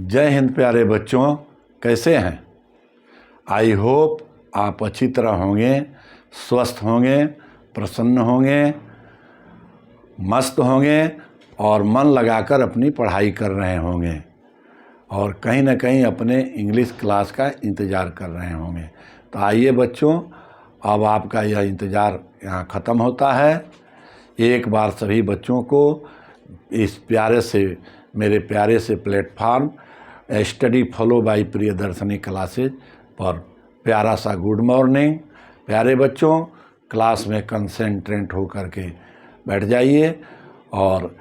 जय हिंद प्यारे बच्चों, कैसे हैं? आई होप आप अच्छी तरह होंगे, स्वस्थ होंगे, प्रसन्न होंगे, मस्त होंगे और मन लगाकर अपनी पढ़ाई कर रहे होंगे और कहीं ना कहीं अपने इंग्लिश क्लास का इंतज़ार कर रहे होंगे। तो आइए बच्चों, अब आपका यह इंतज़ार यहाँ ख़त्म होता है। एक बार सभी बच्चों को इस मेरे प्यारे से platform study follow by Priyadarshini classes पर प्यारा सा गुड मॉर्निंग। प्यारे बच्चों, क्लास में कंसंट्रेट हो करके बैठ जाइए और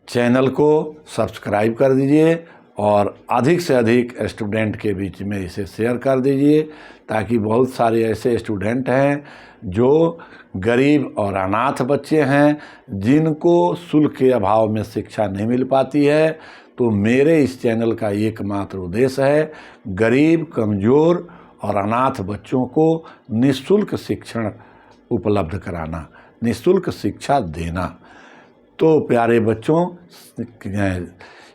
चैनल को सब्सक्राइब कर दीजिए और अधिक से अधिक स्टूडेंट के बीच में इसे शेयर कर दीजिए, ताकि बहुत सारे ऐसे स्टूडेंट हैं जो गरीब और अनाथ बच्चे हैं, जिनको शुल्क के अभाव में शिक्षा नहीं मिल पाती है। तो मेरे इस चैनल का एकमात्र उद्देश्य है गरीब, कमज़ोर और अनाथ बच्चों को निःशुल्क शिक्षण उपलब्ध कराना, निःशुल्क शिक्षा देना। तो प्यारे बच्चों,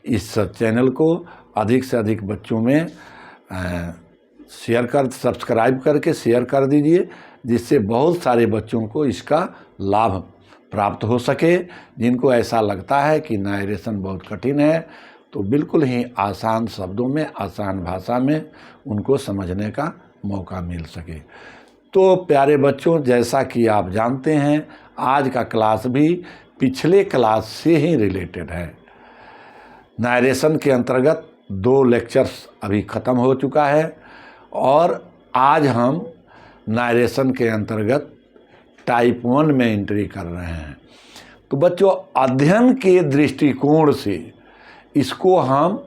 इस चैनल को अधिक से अधिक बच्चों में सब्सक्राइब करके शेयर कर दीजिए, जिससे बहुत सारे बच्चों को इसका लाभ प्राप्त हो सके। जिनको ऐसा लगता है कि नारेशन बहुत कठिन है, तो बिल्कुल ही आसान शब्दों में, आसान भाषा में उनको समझने का मौका मिल सके। तो प्यारे बच्चों, जैसा कि आप जानते हैं, आज का क्लास भी पिछले क्लास से ही रिलेटेड है। नारेशन के अंतर्गत 2 लेक्चर्स अभी ख़त्म हो चुका है और आज हम नारेशन के अंतर्गत टाइप 1 में एंट्री कर रहे हैं। तो बच्चों, अध्ययन के दृष्टिकोण से इसको हम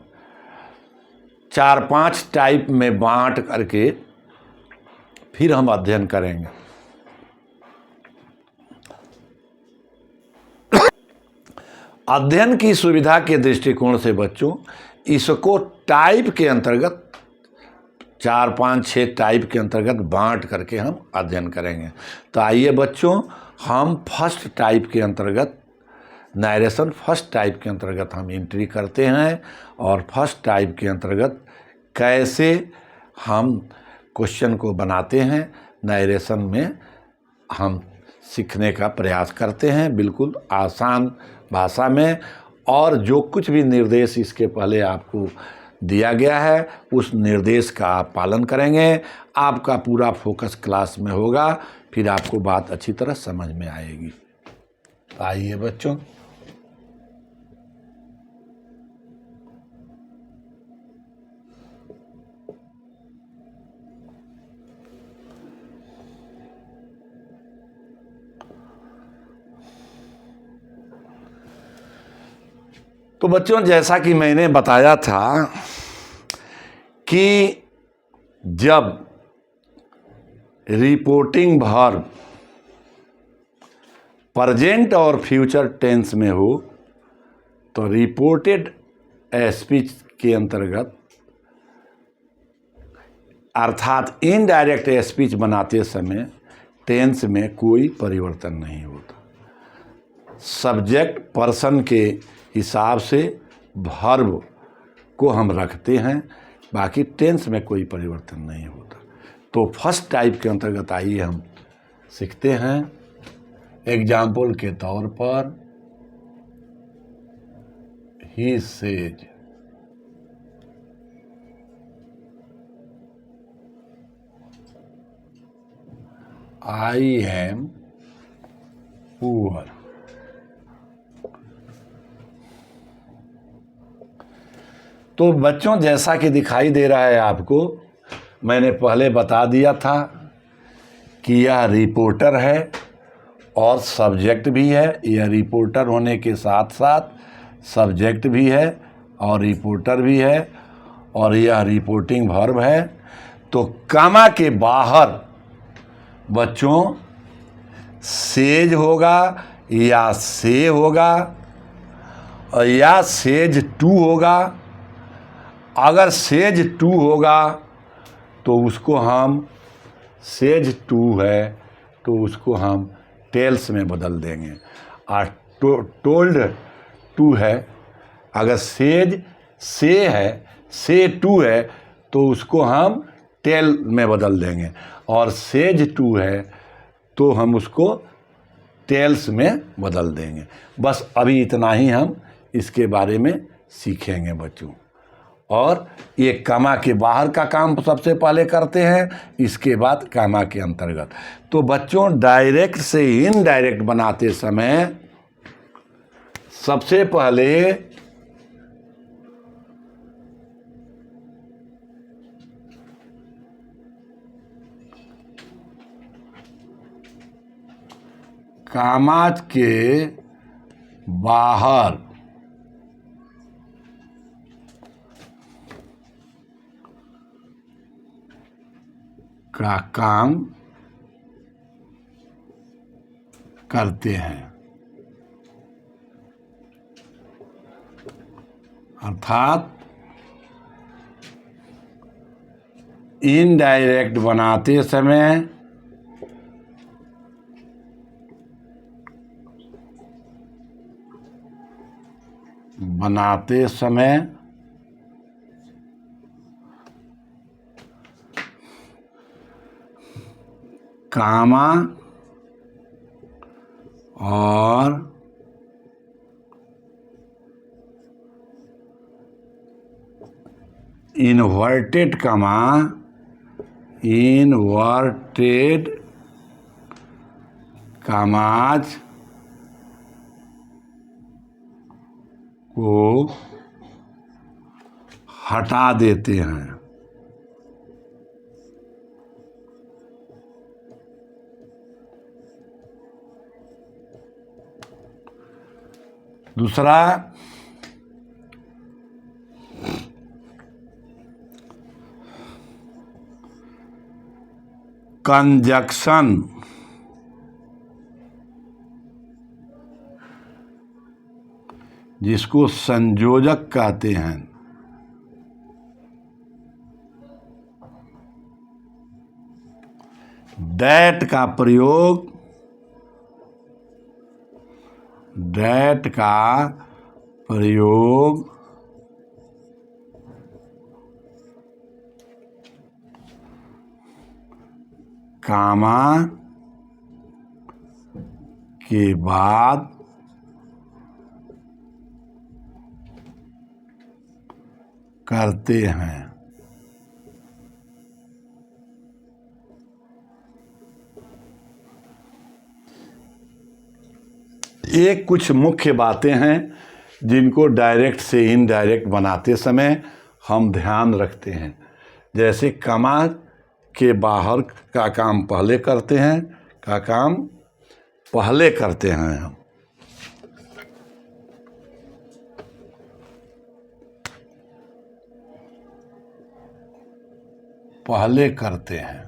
4-5 टाइप में बांट करके फिर हम अध्ययन करेंगे। अध्ययन की सुविधा के दृष्टिकोण से बच्चों, इसको टाइप के अंतर्गत 4-5-6 टाइप के अंतर्गत बांट करके हम अध्ययन करेंगे। तो आइए बच्चों, हम फर्स्ट टाइप के अंतर्गत नारेशन फर्स्ट टाइप के अंतर्गत हम एंट्री करते हैं और फर्स्ट टाइप के अंतर्गत कैसे हम क्वेश्चन को बनाते हैं, नारेशन में हम सीखने का प्रयास करते हैं, बिल्कुल आसान भाषा में। और जो कुछ भी निर्देश इसके पहले आपको दिया गया है, उस निर्देश का आप पालन करेंगे। आपका पूरा फोकस क्लास में होगा, फिर आपको बात अच्छी तरह समझ में आएगी। तो आइए बच्चों, तो बच्चों, जैसा कि मैंने बताया था कि जब रिपोर्टिंग वर्ब प्रेजेंट और फ्यूचर टेंस में हो, तो रिपोर्टेड स्पीच के अंतर्गत अर्थात इनडायरेक्ट स्पीच बनाते समय टेंस में कोई परिवर्तन नहीं होता। सब्जेक्ट पर्सन के हिसाब से वर्ब को हम रखते हैं, बाकी टेंस में कोई परिवर्तन नहीं होता। तो फर्स्ट टाइप के अंतर्गत आइए हम सीखते हैं। एग्जाम्पल के तौर पर, he says, I am poor. तो बच्चों, जैसा कि दिखाई दे रहा है आपको, मैंने पहले बता दिया था कि यह रिपोर्टर है और सब्जेक्ट भी है। यह रिपोर्टर होने के साथ साथ सब्जेक्ट भी है और रिपोर्टर भी है और यह रिपोर्टिंग वर्ब है। तो कामा के बाहर बच्चों सेज होगा या से होगा और या सेज टू होगा। अगर सेज 2 होगा तो उसको हम, सेज 2 है तो उसको हम टेल्स में बदल देंगे। और टोल्ड 2 है, अगर सेज से है से टू है तो उसको हम टेल में बदल देंगे, और सेज टू है तो हम उसको टेल्स में बदल देंगे। बस अभी इतना ही हम इसके बारे में सीखेंगे बच्चों। और ये कामा के बाहर का काम सबसे पहले करते हैं, इसके बाद कामा के अंतर्गत। तो बच्चों, डायरेक्ट से इनडायरेक्ट बनाते समय सबसे पहले कामाज के बाहर का काम करते हैं, अर्थात इनडायरेक्ट बनाते समय कामा और इन्वर्टेड कामाज को हटा देते हैं। दूसरा, कंजक्शन जिसको संयोजक कहते हैं, दैट का प्रयोग कामा के बाद करते हैं। ये कुछ मुख्य बातें हैं जिनको डायरेक्ट से इनडायरेक्ट बनाते समय हम ध्यान रखते हैं। जैसे कामा के बाहर का काम पहले करते हैं, हम पहले करते हैं।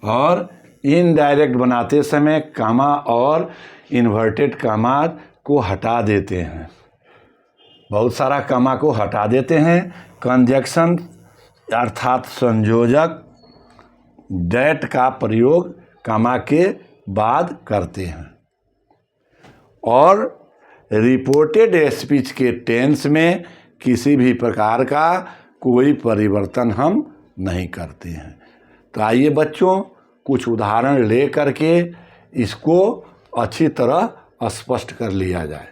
और इनडायरेक्ट बनाते समय कामा और इन्वर्टेड कामा को हटा देते हैं। बहुत सारा कामा को हटा देते हैं। कंजक्शन अर्थात संयोजक दैट का प्रयोग कामा के बाद करते हैं। और रिपोर्टेड स्पीच के टेंस में किसी भी प्रकार का कोई परिवर्तन हम नहीं करते हैं। तो आइए बच्चों, कुछ उदाहरण ले करके इसको अच्छी तरह स्पष्ट कर लिया जाए।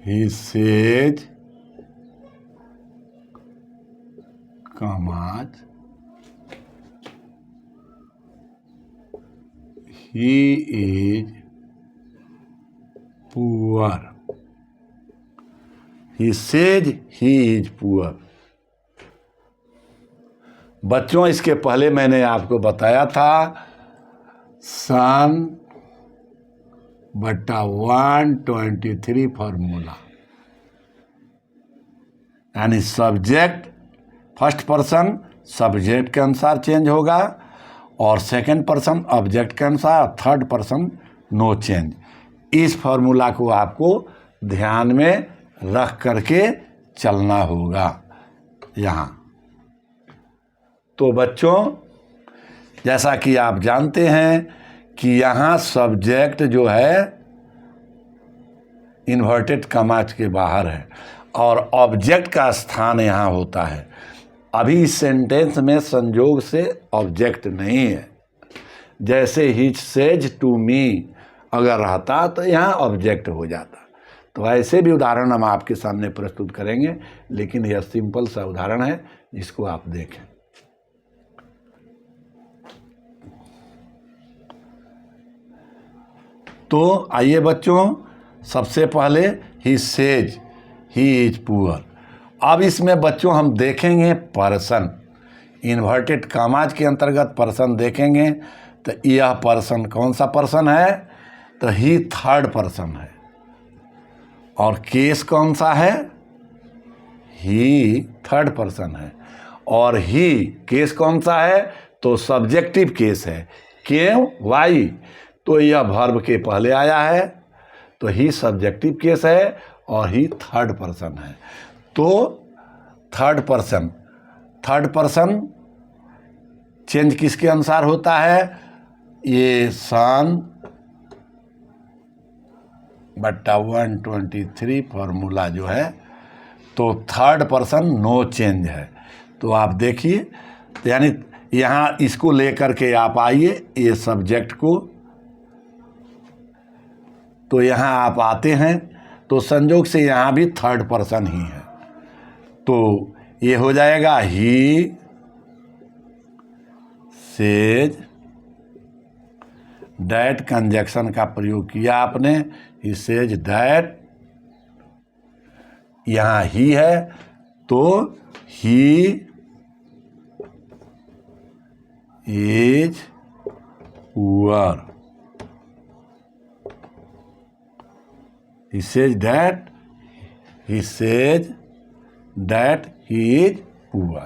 He said, Kamaj, he is poor. He said he is poor. बच्चों, इसके पहले मैंने आपको बताया था सन बटा 123 फार्मूला। यानी सब्जेक्ट फर्स्ट पर्सन सब्जेक्ट के अनुसार चेंज होगा और सेकंड पर्सन ऑब्जेक्ट के अनुसार, थर्ड पर्सन नो चेंज। इस फॉर्मूला को आपको ध्यान में रख करके चलना होगा यहाँ। तो बच्चों, जैसा कि आप जानते हैं कि यहाँ सब्जेक्ट जो है इन्वर्टेड कॉमास के बाहर है और ऑब्जेक्ट का स्थान यहाँ होता है। अभी इस सेंटेंस में संयोग से ऑब्जेक्ट नहीं है। जैसे ही सेज टू मी अगर रहता तो यहाँ ऑब्जेक्ट हो जाता। तो ऐसे भी उदाहरण हम आपके सामने प्रस्तुत करेंगे, लेकिन यह सिंपल सा उदाहरण है जिसको आप देखें। तो आइए बच्चों, सबसे पहले he says he is poor. अब इसमें बच्चों हम देखेंगे पर्सन, इन्वर्टेड कॉमास के अंतर्गत पर्सन देखेंगे। तो यह पर्सन कौन सा पर्सन है? तो ही थर्ड पर्सन है। और केस कौन सा है? ही थर्ड पर्सन है। और ही केस कौन सा है? तो सब्जेक्टिव केस है। क्यों? वाई? तो यह वर्ब के पहले आया है, तो ही सब्जेक्टिव केस है और ही थर्ड पर्सन है। तो थर्ड पर्सन चेंज किसके अनुसार होता है? ये सन बट्टा 123 फॉर्मूला जो है, तो थर्ड पर्सन नो चेंज है। तो आप देखिए, यानी यहाँ इसको लेकर के आप आइए, ये सब्जेक्ट को, तो यहाँ आप आते हैं तो संयोग से यहाँ भी थर्ड पर्सन ही है। तो ये हो जाएगा ही सेज डैट, कंजक्शन का प्रयोग किया आपने, ही सेज डैट, यहाँ ही है तो he is poor. He says that he is poor।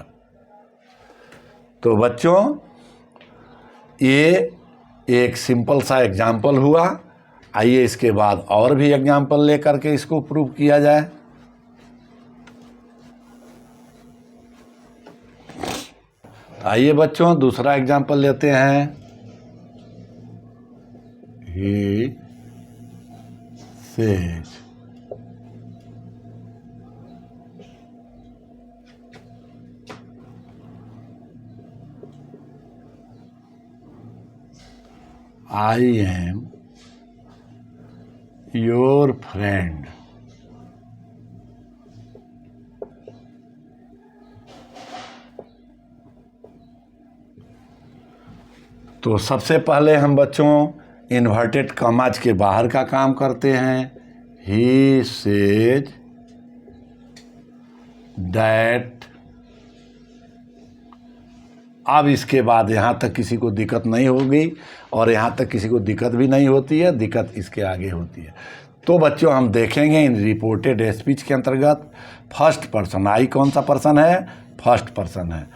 तो बच्चों, ये एक सिंपल सा एग्जाम्पल हुआ। आइए इसके बाद और भी एग्जाम्पल लेकर के इसको प्रूव किया जाए। आइए बच्चों, दूसरा एग्जाम्पल लेते हैं। He says I am your friend। तो सबसे पहले हम बच्चों इन्वर्टेड कॉमास के बाहर का काम करते हैं। He says that. अब इसके बाद यहाँ तक किसी को दिक्कत नहीं होगी और यहाँ तक किसी को दिक्कत भी नहीं होती है, दिक्कत इसके आगे होती है। तो बच्चों हम देखेंगे इन रिपोर्टेड स्पीच के अंतर्गत फर्स्ट पर्सन, आई कौन सा पर्सन है? फर्स्ट पर्सन है।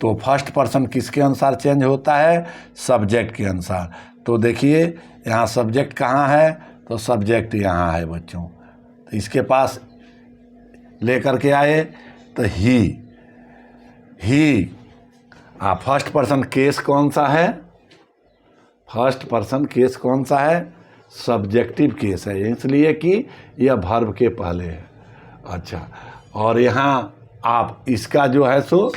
तो फर्स्ट पर्सन किसके अनुसार चेंज होता है? सब्जेक्ट के अनुसार। तो देखिए यहाँ सब्जेक्ट कहाँ है? तो सब्जेक्ट यहाँ है बच्चों। तो इसके पास लेकर के आए तो ही फर्स्ट पर्सन केस कौन सा है? फर्स्ट पर्सन केस कौन सा है? सब्जेक्टिव केस है, इसलिए कि यह वर्ब के पहले है। अच्छा, और यहाँ आप इसका जो है सो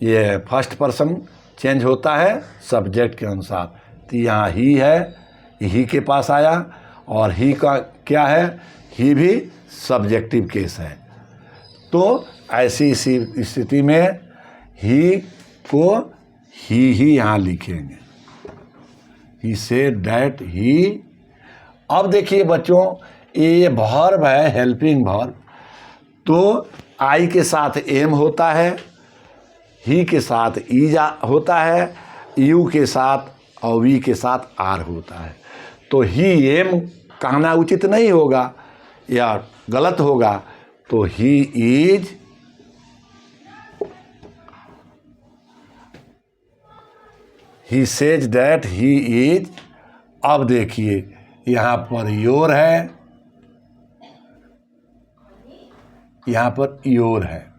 ये फर्स्ट पर्सन चेंज होता है सब्जेक्ट के अनुसार। तो यहाँ ही है, ही के पास आया और ही का क्या है? ही भी सब्जेक्टिव केस है। तो ऐसी स्थिति में ही को ही यहाँ लिखेंगे। He said that he. अब देखिए बच्चों, ये वर्ब है, हेल्पिंग वर्ब। तो आई के साथ एम होता है, ही के साथ ई होता है, यू के साथ और वी के साथ आर होता है। तो ही एम कहना उचित नहीं होगा या गलत होगा। तो he is he says that he is. अब देखिए यहाँ पर योर है, यहाँ पर योर है।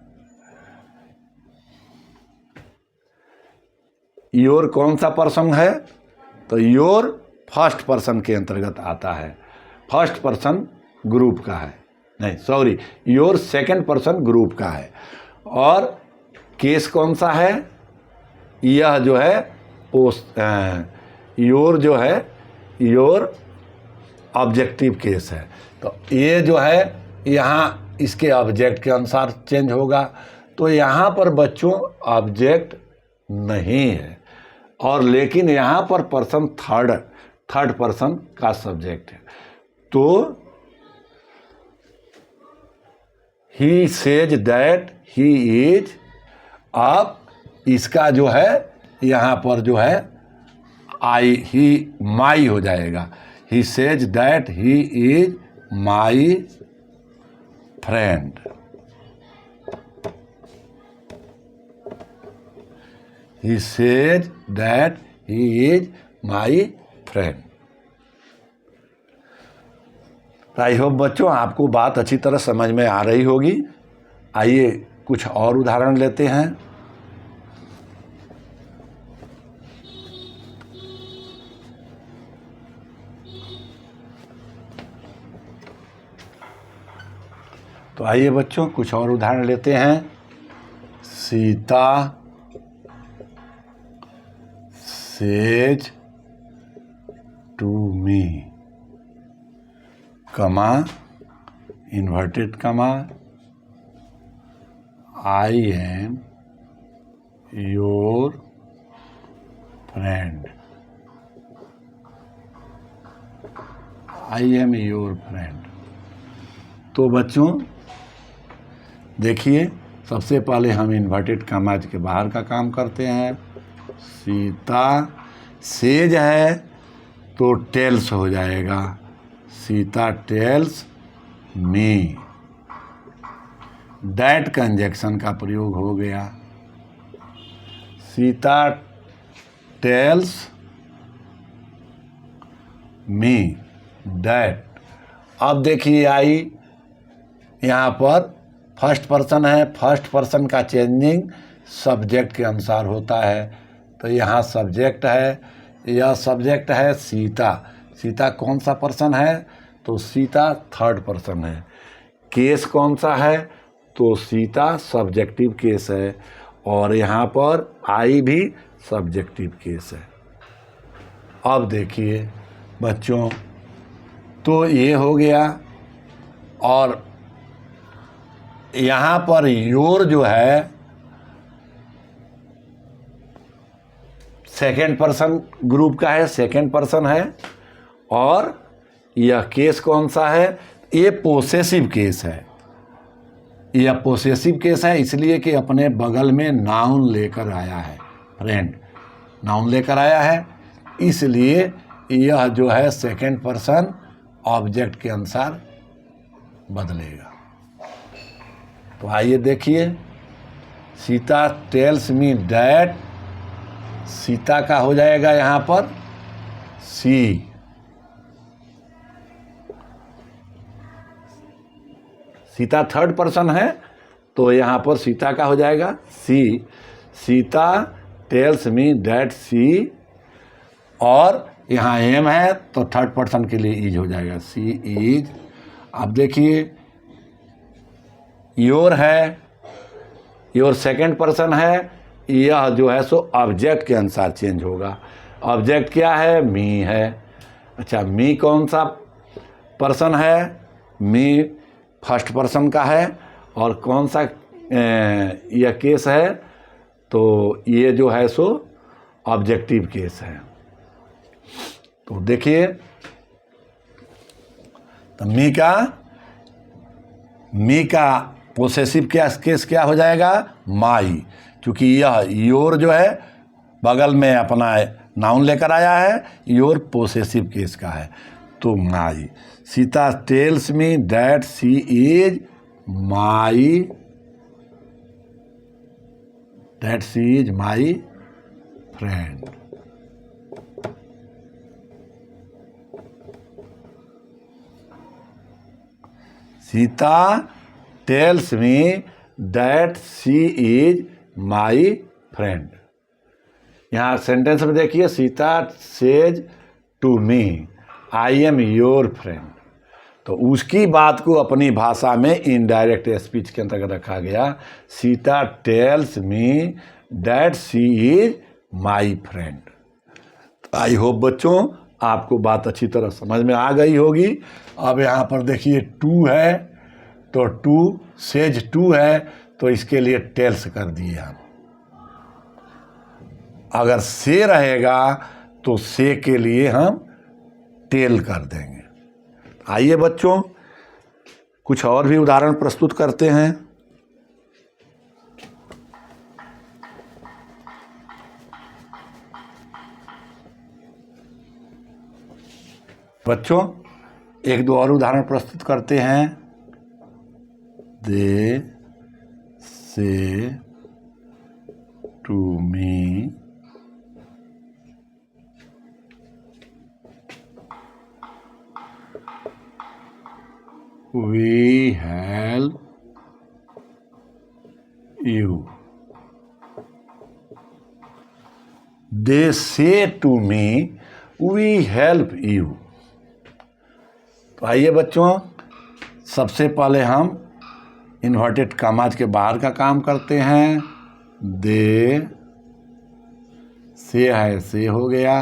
योर कौन सा पर्सन है? तो योर फर्स्ट पर्सन के अंतर्गत आता है, फर्स्ट पर्सन ग्रुप का है, नहीं sorry, your second person group का है। और केस कौन सा है? यह जो है योर जो है योर ऑब्जेक्टिव केस है। तो ये जो है यहाँ इसके ऑब्जेक्ट के अनुसार चेंज होगा। तो यहाँ पर बच्चों ऑब्जेक्ट नहीं है, और लेकिन यहाँ पर पर्सन थर्ड पर्सन का सब्जेक्ट है। तो he says that he is. अब इसका जो है यहाँ पर जो है ही माई हो जाएगा। He says that he is my friend. He says that he is my friend. I hope बच्चों आपको बात अच्छी तरह समझ में आ रही होगी। आइए कुछ और उदाहरण लेते हैं। तो आइए बच्चों कुछ और उदाहरण लेते हैं। सीता सेज टू मी, कमा इन्वर्टेड कमा, आई am your friend. I am your friend. तो बच्चों देखिए, सबसे पहले हम इन्वर्टेड कमाज के बाहर का काम करते हैं। सीता सेज है तो टेल्स हो जाएगा, Sita tells me. That conjunction का प्रयोग हो गया। Sita tells me that. अब देखिए आई यहाँ पर फर्स्ट पर्सन है, फर्स्ट पर्सन का चेंजिंग सब्जेक्ट के अनुसार होता है। तो यहाँ सब्जेक्ट है, यह सब्जेक्ट है सीता। सीता कौन सा पर्सन है? तो सीता थर्ड पर्सन है। केस कौन सा है? तो सीता सब्जेक्टिव केस है, और यहाँ पर आई भी सब्जेक्टिव केस है। अब देखिए बच्चों, तो ये हो गया, और यहाँ पर योर जो है सेकेंड पर्सन ग्रुप का है, सेकेंड पर्सन है। और यह केस कौन सा है? ये पोसेसिव केस है। यह पोसेसिव केस है इसलिए कि अपने बगल में नाउन लेकर आया है, फ्रेंड नाउन लेकर आया है, इसलिए यह जो है सेकेंड पर्सन ऑब्जेक्ट के अनुसार बदलेगा। तो आइए देखिए, Sita tells me that, Sita का हो जाएगा यहाँ पर सी। सीता थर्ड पर्सन है तो यहाँ पर सीता का हो जाएगा सी। सीता टेल्स मी दैट सी, और यहाँ एम है तो थर्ड पर्सन के लिए इज हो जाएगा, सी इज। अब देखिए योर है, योर सेकेंड पर्सन है, यह जो है सो ऑब्जेक्ट के अनुसार चेंज होगा। ऑब्जेक्ट क्या है? मी है। अच्छा, मी कौन सा पर्सन है? मी फर्स्ट पर्सन का है। और कौन सा यह केस है? तो ये जो है सो ऑब्जेक्टिव केस है। तो देखिए, तो मी का पोसेसिव केस क्या हो जाएगा? माई, क्योंकि यह योर जो है बगल में अपना नाउन लेकर आया है, योर पोसेसिव केस का है, तो my. Sita tells me that she is my, that she is my friend. Sita tells me that she is my friend. यहाँ सेंटेंस में देखिए, Sita says to me I am your friend. तो उसकी बात को अपनी भाषा में इनडायरेक्ट स्पीच के अंतर्गत रखा गया। Sita tells me that she is my friend. I hope बच्चों आपको बात अच्छी तरह समझ में आ गई होगी। अब यहाँ पर देखिए टू है, तो टू सेज टू है, तो इसके लिए टेल्स कर दिए हम। अगर से रहेगा तो से के लिए हम टेल कर देंगे। आइए बच्चों कुछ और भी उदाहरण प्रस्तुत करते हैं। बच्चों एक दो और उदाहरण प्रस्तुत करते हैं। They say to me we help you. They say to me we help you. तो आइए बच्चों सबसे पहले हम इन्वर्टेड कॉमाज के बाहर का काम करते हैं। दे से है, से हो गया,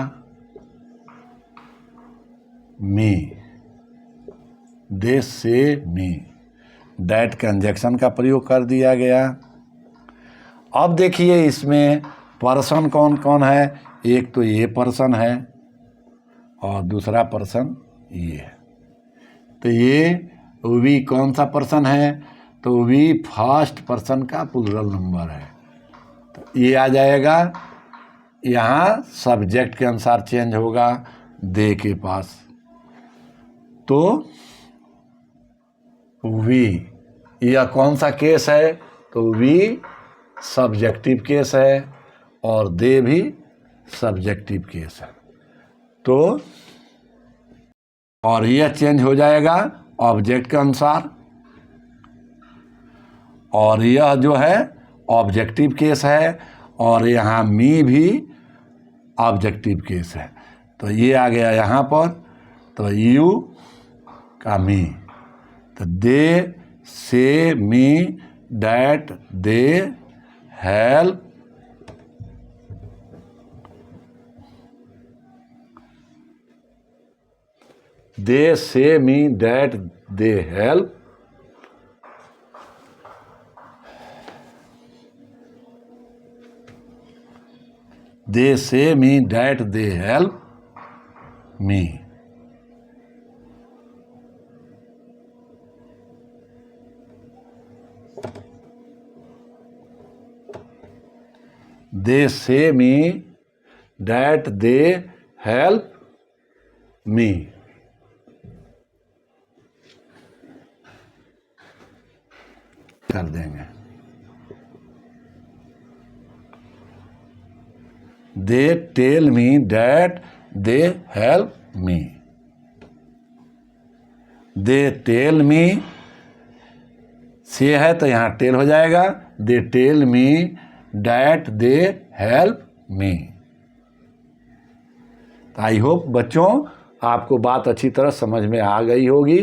मी, दे से मी, दैट कंजक्शन का प्रयोग कर दिया गया। अब देखिए इसमें पर्सन कौन कौन है। एक तो ये पर्सन है और दूसरा पर्सन ये है। तो ये वी कौन सा पर्सन है, तो वी फर्स्ट पर्सन का प्लूरल नंबर है, तो ये आ जाएगा। यहाँ सब्जेक्ट के अनुसार चेंज होगा दे के पास। तो वी, यह कौन सा केस है, तो वी सब्जेक्टिव केस है और दे भी सब्जेक्टिव केस है। तो और यह चेंज हो जाएगा ऑब्जेक्ट के अनुसार, और यह जो है ऑब्जेक्टिव केस है और यहाँ मी भी ऑब्जेक्टिव केस है। तो ये आ गया यहाँ पर, तो यू का मी। तो दे से मी दैट दे हेल्प दे से मी दैट दे हेल्प दे से मी दैट दे हेल्प मी। दे से मी दैट दे हेल्प मी। कर देंगे। They tell me that they help me. They tell me से है तो यहाँ टेल हो जाएगा। They tell me that they help me. I hope बच्चों आपको बात अच्छी तरह समझ में आ गई होगी।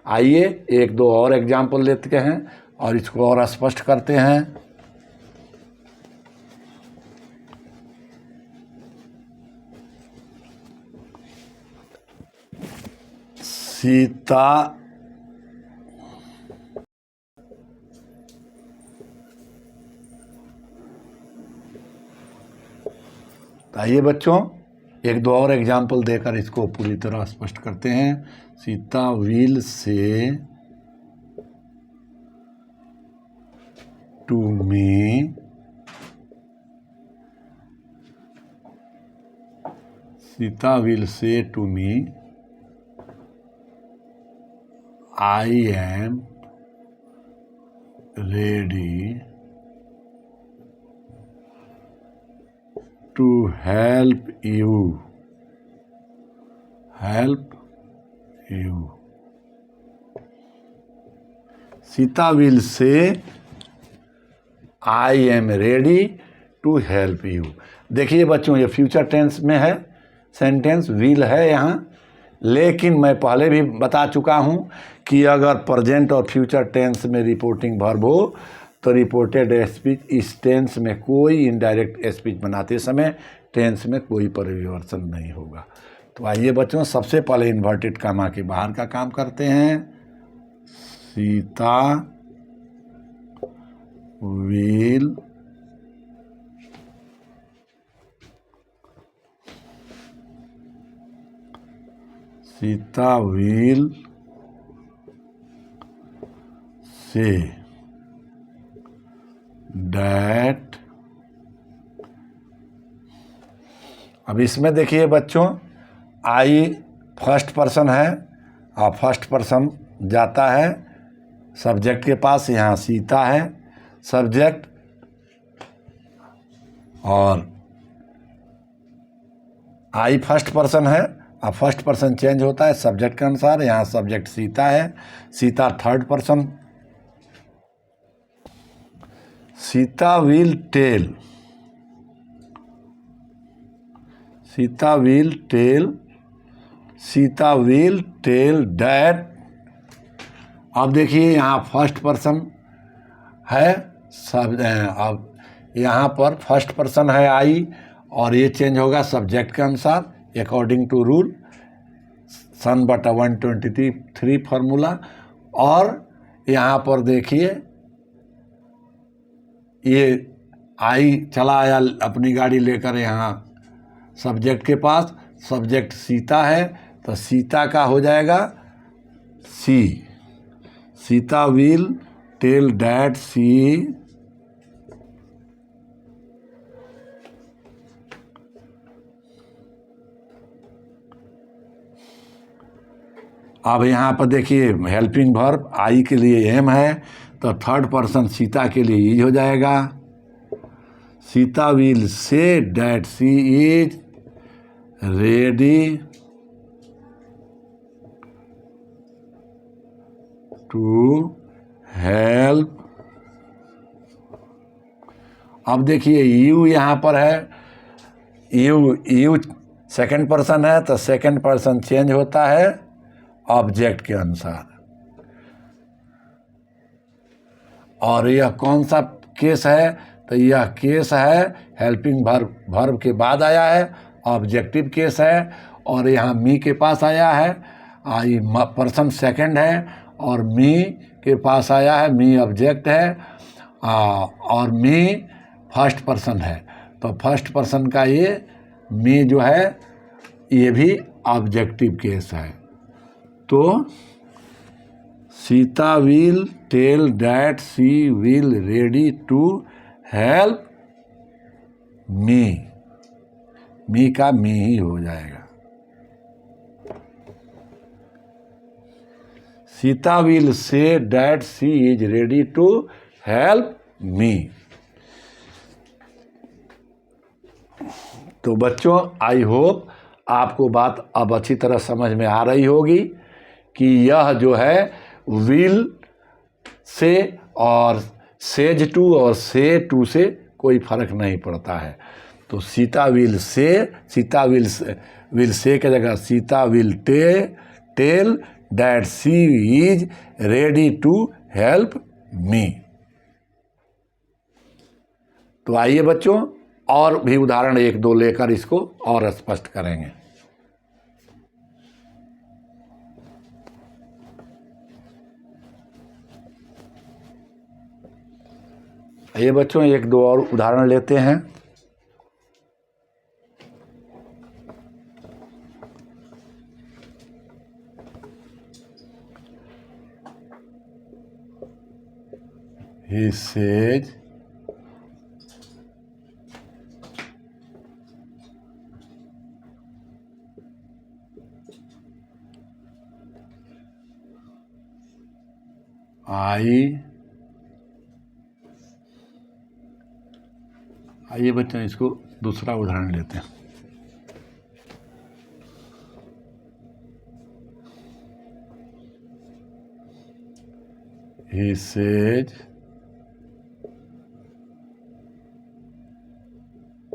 आइए एक दो और एग्जाम्पल लेते हैं और इसको और स्पष्ट करते हैं। सीता आइए बच्चों एक दो और एग्जाम्पल देकर इसको पूरी तरह स्पष्ट करते हैं। Sita will say to me Sita will say to me I am ready to help you. Sita will say, I am ready to help you. देखिए बच्चों, ये फ्यूचर टेंस में है, सेंटेंस विल है यहाँ, लेकिन मैं पहले भी बता चुका हूँ कि अगर प्रेजेंट और फ्यूचर टेंस में रिपोर्टिंग वर्ब हो तो रिपोर्टेड स्पीच इस टेंस में कोई इनडायरेक्ट स्पीच बनाते समय टेंस में कोई परिवर्तन नहीं होगा। तो आइए बच्चों, सबसे पहले इन्वर्टेड कामा के बाहर का काम करते हैं। Sita will say that. अब इसमें देखिए बच्चों, आई फर्स्ट पर्सन है और फर्स्ट पर्सन जाता है सब्जेक्ट के पास। यहाँ सीता है सब्जेक्ट, और आई फर्स्ट पर्सन है और फर्स्ट पर्सन चेंज होता है सब्जेक्ट के अनुसार। यहाँ सब्जेक्ट सीता है, Sita third person. Sita will tell that. अब देखिए यहाँ फर्स्ट पर्सन है सब, अब यहाँ पर फर्स्ट पर्सन है आई, और ये चेंज होगा सब्जेक्ट के अनुसार अकॉर्डिंग टू रूल सन बटा 123 फार्मूला। और यहाँ पर देखिए ये आई चला आया अपनी गाड़ी लेकर यहाँ सब्जेक्ट के पास। सब्जेक्ट सीता है तो सीता का हो जाएगा सी। सीता विल टेल दैट सी अब यहाँ पर देखिए हेल्पिंग वर्ब आई के लिए एम है तो थर्ड पर्सन सीता के लिए इज हो जाएगा। Sita will say that she is ready to help. अब देखिए यू यहाँ पर है, यू सेकंड पर्सन है तो सेकंड पर्सन चेंज होता है ऑब्जेक्ट के अनुसार। और यह कौन सा केस है, तो यह केस है हेल्पिंग वर्ब के बाद आया है, ऑब्जेक्टिव केस है। और यहाँ मी के पास आया है, ये पर्सन सेकंड है, और मी के पास आया है, मी ऑब्जेक्ट है, और मी फर्स्ट पर्सन है। तो फर्स्ट पर्सन का ये मी जो है ये भी ऑब्जेक्टिव केस है। तो Sita will tell that she will ready to help me. Me का मी ही हो जाएगा। Sita will say that she is ready to help me. तो बच्चों, आई होप आपको बात अब अच्छी तरह समझ में आ रही होगी कि यह जो है विल से और सेज टू और से टू से कोई फर्क नहीं पड़ता है। तो सीता विल से की जगह Sita will tell that she is ready to help me. तो आइए बच्चों, और भी उदाहरण एक दो लेकर इसको और स्पष्ट करेंगे। ये बच्चों एक दो और उदाहरण लेते हैं। He says I आइए बच्चों इसको दूसरा उदाहरण लेते हैं। He said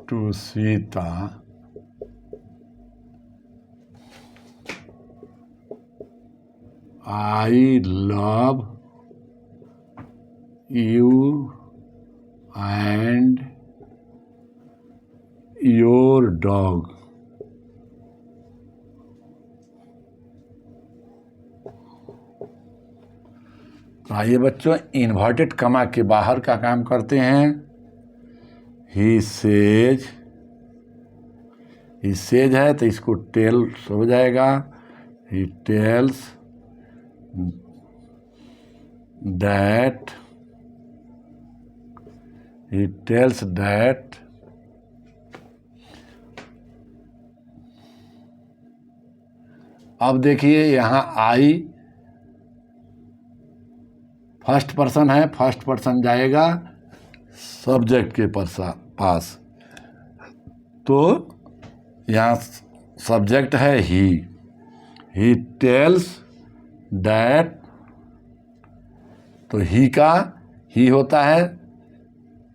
to Sita, I love you and your dog. तो आइए बच्चों इन्वर्टेड कमा के बाहर का काम करते हैं। ही सेज है तो इसको टेल्स हो जाएगा। ही टेल्स दैट अब देखिए यहाँ आई फर्स्ट पर्सन है, फर्स्ट पर्सन जाएगा सब्जेक्ट के पास, तो यहाँ सब्जेक्ट है ही टेल्स दैट, तो ही का ही होता है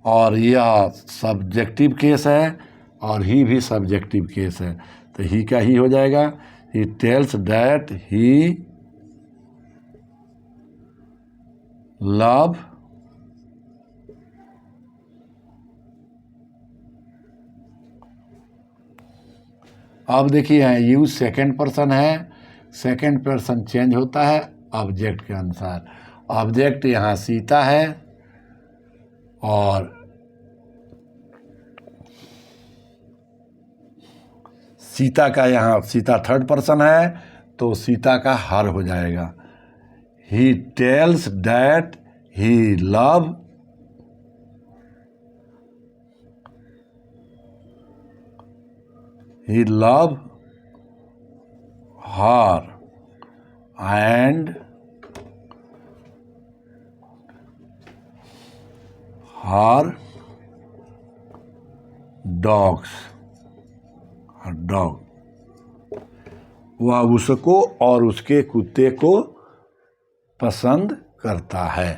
और यह सब्जेक्टिव केस है और ही भी सब्जेक्टिव केस है, तो ही का ही हो जाएगा। He tells that he love अब देखिए यू सेकंड पर्सन है, सेकंड पर्सन चेंज होता है ऑब्जेक्ट के अनुसार। ऑब्जेक्ट यहाँ सीता है और सीता का यहाँ सीता थर्ड पर्सन है तो सीता का हर हो जाएगा। He tells that he love her and her dog, वह उसको और उसके कुत्ते को पसंद करता है।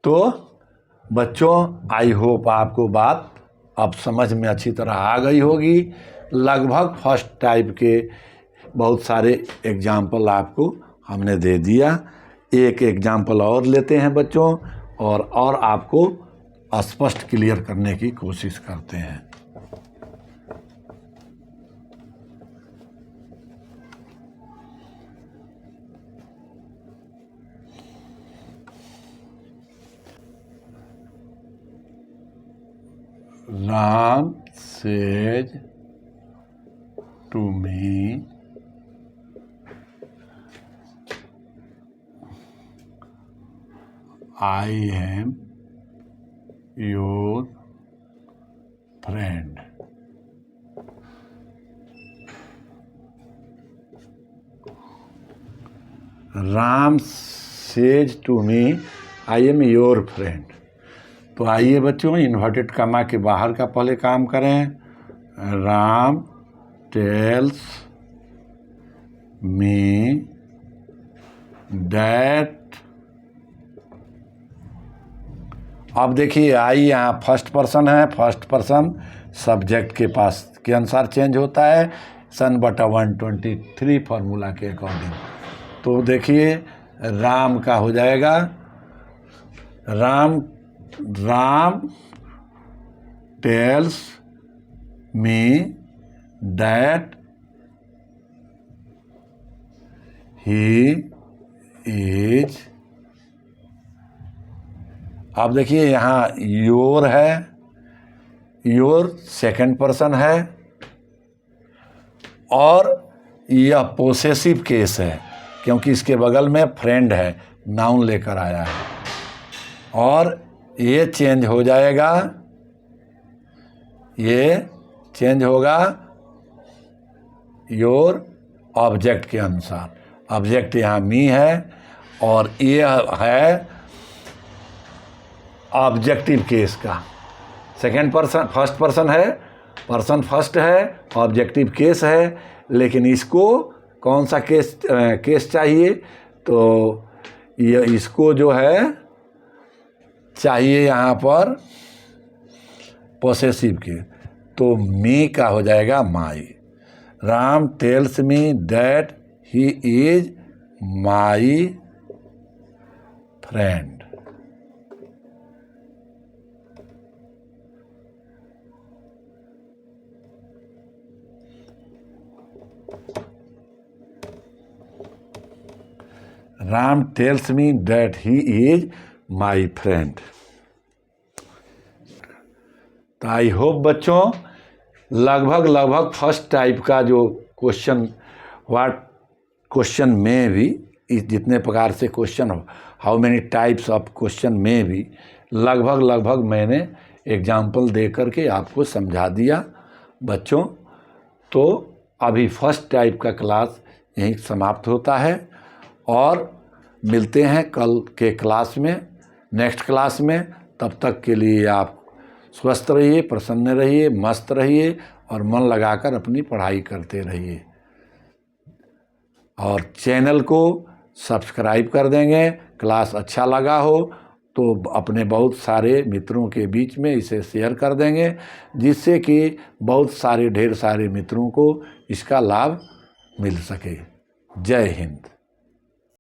तो बच्चों आई होप आपको बात अब समझ में अच्छी तरह आ गई होगी। लगभग फर्स्ट टाइप के बहुत सारे एग्जाम्पल आपको हमने दे दिया। एक एग्जाम्पल और लेते हैं बच्चों और आपको स्पष्ट क्लियर करने की कोशिश करते हैं। Ram said to me, I am your friend. Ram says to me, I am your friend. तो आइए बच्चों इन्वर्टेड कमा के बाहर का पहले काम करें। राम टेल्स मी दैट, अब देखिए आई यहाँ फर्स्ट पर्सन है, फर्स्ट पर्सन सब्जेक्ट के पास के अनुसार चेंज होता है सन बटा 123 फार्मूला के अकॉर्डिंग। तो देखिए राम का हो जाएगा Ram tells me that he is, अब देखिए यहाँ योर है, योर सेकंड पर्सन है और यह पोसेसिव केस है क्योंकि इसके बगल में फ्रेंड है, नाउन लेकर आया है और ये चेंज हो जाएगा, ये चेंज होगा योर ऑब्जेक्ट के अनुसार। ऑब्जेक्ट यहाँ मी है और ये है ऑब्जेक्टिव केस का। सेकंड पर्सन फर्स्ट पर्सन है, पर्सन फर्स्ट है, ऑब्जेक्टिव केस है, लेकिन इसको कौन सा केस चाहिए, तो ये इसको जो है चाहिए यहाँ पर पोसेसिव केस, तो मी का हो जाएगा my. Ram tells me that he is my friend. Ram tells me that he is my friend. तो आई होप बच्चों लगभग फर्स्ट टाइप का जो क्वेश्चन क्वेश्चन में भी इस जितने प्रकार से question how many types of question में भी लगभग मैंने एग्जाम्पल दे करके आपको समझा दिया बच्चों। तो अभी फर्स्ट टाइप का क्लास यहीं समाप्त होता है और मिलते हैं कल के क्लास में, नेक्स्ट क्लास में। तब तक के लिए आप स्वस्थ रहिए, प्रसन्न रहिए, मस्त रहिए और मन लगाकर अपनी पढ़ाई करते रहिए। और चैनल को सब्सक्राइब कर देंगे। क्लास अच्छा लगा हो तो अपने बहुत सारे मित्रों के बीच में इसे शेयर कर देंगे, जिससे कि बहुत सारे ढेर सारे मित्रों को इसका लाभ मिल सके। जय हिंद।